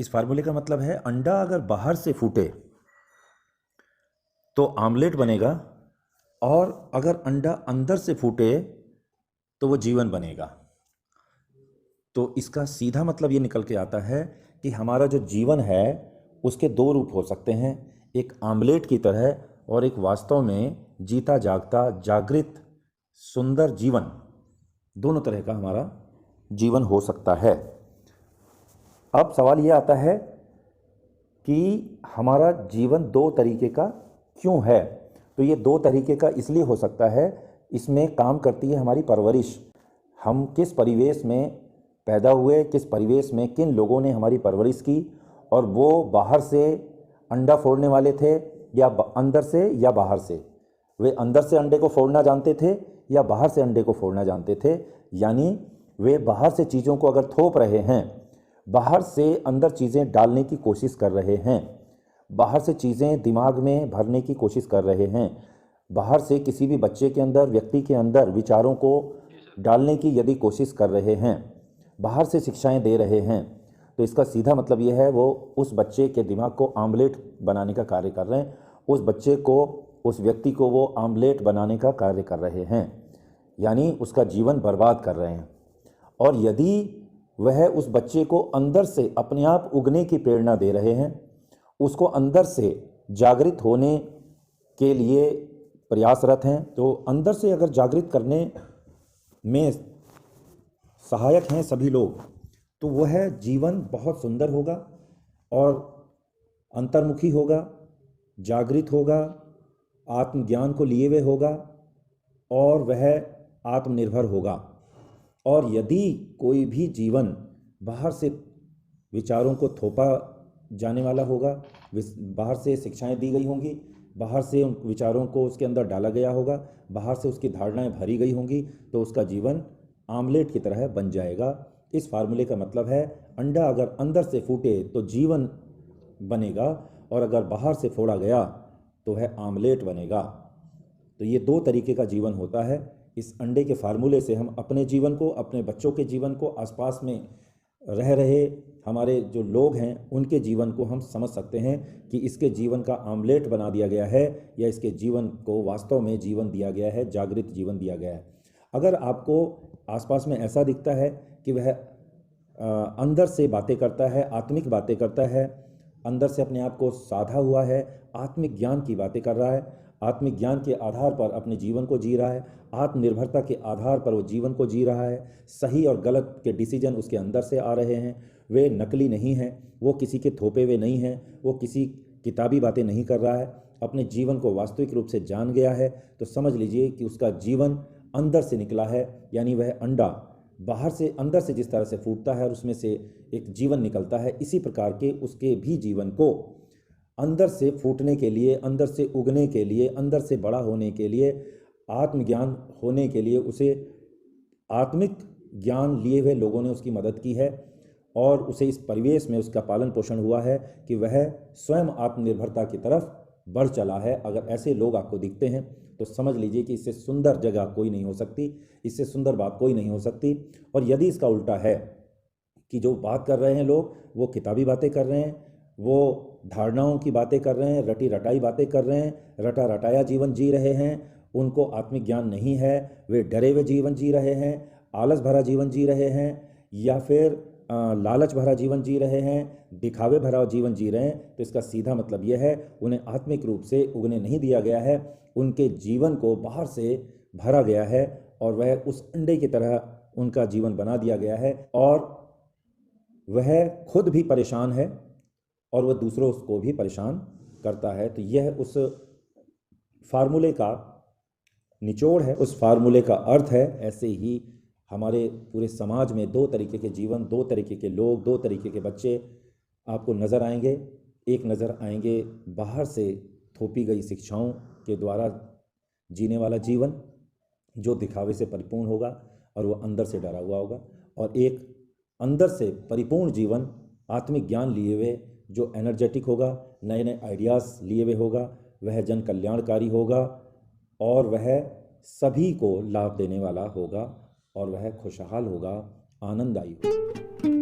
इस फार्मूले का मतलब है अंडा अगर बाहर से फूटे तो आमलेट बनेगा, और अगर अंडा अंदर से फूटे तो वो जीवन बनेगा। तो इसका सीधा मतलब ये निकल के आता है कि हमारा जो जीवन है उसके दो रूप हो सकते हैं, एक आमलेट की तरह और एक वास्तव में जीता जागता जागृत सुंदर जीवन। दोनों तरह का हमारा जीवन हो सकता है। अब सवाल ये आता है कि हमारा जीवन दो तरीके का क्यों है। तो ये दो तरीके का इसलिए हो सकता है, इसमें काम करती है हमारी परवरिश। हम किस परिवेश में पैदा हुए, किस परिवेश में किन लोगों ने हमारी परवरिश की, और वो बाहर से अंडा फोड़ने वाले थे या अंदर से या बाहर से, वे अंदर से अंडे को फोड़ना जानते थे या बाहर से अंडे को फोड़ना जानते थे। यानी वे बाहर से चीज़ों को अगर थोप रहे हैं, बाहर से अंदर चीज़ें डालने की कोशिश कर रहे हैं, बाहर से चीज़ें दिमाग में भरने की कोशिश कर रहे हैं, बाहर से किसी भी बच्चे के अंदर, व्यक्ति के अंदर विचारों को डालने की यदि कोशिश कर रहे हैं, बाहर से शिक्षाएं दे रहे हैं, तो इसका सीधा मतलब यह है वो उस बच्चे के दिमाग को आमलेट बनाने का कार्य कर रहे हैं, उस बच्चे को, उस व्यक्ति को वो आमलेट बनाने का कार्य कर रहे हैं, यानी उसका जीवन बर्बाद कर रहे हैं। और यदि वह उस बच्चे को अंदर से अपने आप उगने की प्रेरणा दे रहे हैं, उसको अंदर से जागृत होने के लिए प्रयासरत हैं, तो अंदर से अगर जागृत करने में सहायक हैं सभी लोग, तो वह जीवन बहुत सुंदर होगा और अंतर्मुखी होगा, जागृत होगा, आत्मज्ञान को लिए हुए होगा और वह आत्मनिर्भर होगा। और यदि कोई भी जीवन बाहर से विचारों को थोपा जाने वाला होगा, बाहर से शिक्षाएं दी गई होंगी, बाहर से उन विचारों को उसके अंदर डाला गया होगा, बाहर से उसकी धारणाएं भरी गई होंगी, तो उसका जीवन आमलेट की तरह बन जाएगा। इस फार्मूले का मतलब है अंडा अगर अंदर से फूटे तो जीवन बनेगा, और अगर बाहर से फोड़ा गया तो वह आमलेट बनेगा। तो ये दो तरीके का जीवन होता है। इस अंडे के फार्मूले से हम अपने जीवन को, अपने बच्चों के जीवन को, आसपास में रह रहे हमारे जो लोग हैं उनके जीवन को हम समझ सकते हैं कि इसके जीवन का आमलेट बना दिया गया है या इसके जीवन को वास्तव में जीवन दिया गया है, जागृत जीवन दिया गया है। अगर आपको आसपास में ऐसा दिखता है कि वह अंदर से बातें करता है, आत्मिक बातें करता है, अंदर से अपने आप को साधा हुआ है, आत्मिक ज्ञान की बातें कर रहा है, आत्मिक ज्ञान के आधार पर अपने जीवन को जी रहा है, आत्मनिर्भरता के आधार पर वो जीवन को जी रहा है, सही और गलत के डिसीजन उसके अंदर से आ रहे हैं, वे नकली नहीं हैं, वो किसी के थोपे हुए नहीं हैं, वो किसी किताबी बातें नहीं कर रहा है, अपने जीवन को वास्तविक रूप से जान गया है, तो समझ लीजिए कि उसका जीवन अंदर से निकला है। यानी वह अंडा बाहर से अंदर से जिस तरह से फूटता है और उसमें से एक जीवन निकलता है, इसी प्रकार के उसके भी जीवन को अंदर से फूटने के लिए, अंदर से उगने के लिए, अंदर से बड़ा होने के लिए, आत्मज्ञान होने के लिए उसे आत्मिक ज्ञान लिए हुए लोगों ने उसकी मदद की है, और उसे इस परिवेश में उसका पालन पोषण हुआ है कि वह स्वयं आत्मनिर्भरता की तरफ बढ़ चला है। अगर ऐसे लोग आपको दिखते हैं तो समझ लीजिए कि इससे सुंदर जगह कोई नहीं हो सकती, इससे सुंदर बात कोई नहीं हो सकती। और यदि इसका उल्टा है कि जो बात कर रहे हैं लोग वो किताबी बातें कर रहे हैं, वो धारणाओं की बातें कर रहे हैं, रटी रटाई बातें कर रहे हैं, रटा रटाया जीवन जी रहे हैं, उनको आत्मिक ज्ञान नहीं है, वे डरे हुए जीवन जी रहे हैं, आलस भरा जीवन जी रहे हैं, या फिर लालच भरा जीवन जी रहे हैं, दिखावे भरा जीवन जी रहे हैं, तो इसका सीधा मतलब यह है उन्हें आत्मिक रूप से उगने नहीं दिया गया है, उनके जीवन को बाहर से भरा गया है और वह उस अंडे की तरह उनका जीवन बना दिया गया है, और वह खुद भी परेशान है और वह दूसरों को भी परेशान करता है। तो यह उस फार्मूले का निचोड़ है, उस फार्मूले का अर्थ है। ऐसे ही हमारे पूरे समाज में दो तरीके के जीवन, दो तरीके के लोग, दो तरीके के बच्चे आपको नज़र आएंगे। एक नज़र आएंगे बाहर से थोपी गई शिक्षाओं के द्वारा जीने वाला जीवन जो दिखावे से परिपूर्ण होगा और वो अंदर से डरा हुआ होगा, और एक अंदर से परिपूर्ण जीवन आत्मिक ज्ञान लिए हुए जो एनर्जेटिक होगा, नए नए आइडियाज़ लिए हुए होगा, वह जन कल्याणकारी होगा और वह सभी को लाभ देने वाला होगा और वह खुशहाल होगा, आनंददायी होगा।